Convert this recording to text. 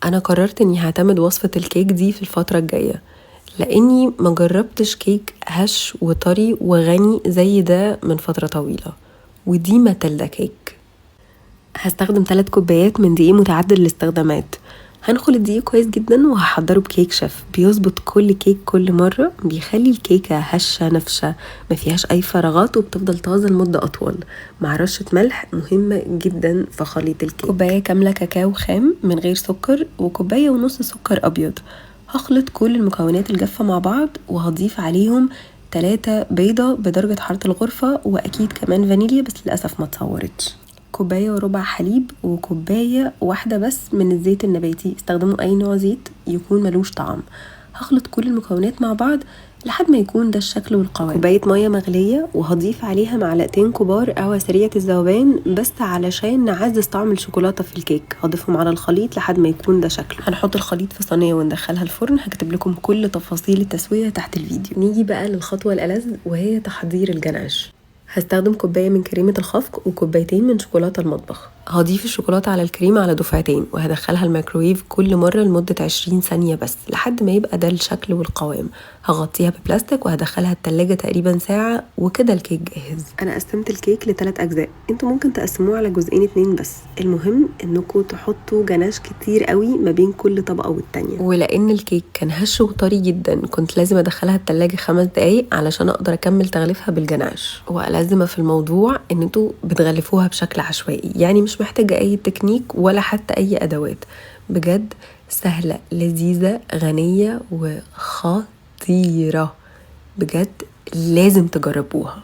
انا قررت اني هعتمد وصفة الكيك دي في الفترة الجاية، لاني ما جربتش كيك هش وطري وغني زي ده من فترة طويلة، ودي ماتيلدا كيك. هستخدم 3 كوبايات من دقيق متعدد الاستخدامات. هنخل الدقيق كويس جدا وهحضره بكيك شيف بيظبط كل كيك كل مرة، بيخلي الكيكة هشة نفشة ما فيهاش اي فراغات وبتفضل طازة لمدة اطول، مع رشة ملح مهمة جدا في خليط الكيك. كوباية كاملة كاكاو خام من غير سكر وكوباية ونص سكر ابيض. هخلط كل المكونات الجافة مع بعض وهضيف عليهم 3 بيضة بدرجة حرارة الغرفة، واكيد كمان فانيليا بس للأسف ما تصورتش. 1.25 كوب حليب وكوباية واحدة بس من الزيت النباتي، استخدموا اي نوع زيت يكون ملوش طعم. هخلط كل المكونات مع بعض لحد ما يكون ده الشكل والقوام. كوباية مية مغلية وهضيف عليها 2 معلقة كبار قهوة سريعة الذوبان بس علشان نعزز طعم الشوكولاتة في الكيك. هضيفهم على الخليط لحد ما يكون ده شكله. هنحط الخليط في صينية وندخلها الفرن. هكتب لكم كل تفاصيل التسوية تحت الفيديو. نيجي بقى للخطوة الألذ وهي تحضير الجناش. هستخدم كوباية من كريمة الخفق وكوبايتين من شوكولاتة المطبخ. هضيف الشوكولاتة على الكريمة على دفعتين وهدخلها الميكرويف كل مرة لمدة 20 ثانية بس لحد ما يبقى ده الشكل والقوام. هغطيها ببلاستيك وهدخلها التلاجة تقريبا ساعة وكده الكيك جاهز. انا قسمت الكيك ل3 اجزاء، انتوا ممكن تقسموه على جزئين 2 بس. المهم انكم تحطوا جناش كتير قوي ما بين كل طبقة والتانية. ولان الكيك كان هش وطري جدا كنت لازم ادخلها التلاجة 5 دقايق علشان اقدر اكمل تغليفها بالجناش. والازمة في الموضوع ان انتوا بتغلفوها بشكل عشوائي، يعني مش محتاجة اي تكنيك ولا حتى اي ادوات. بجد سهلة لذيذة غنية وخطيرة، بجد لازم تجربوها.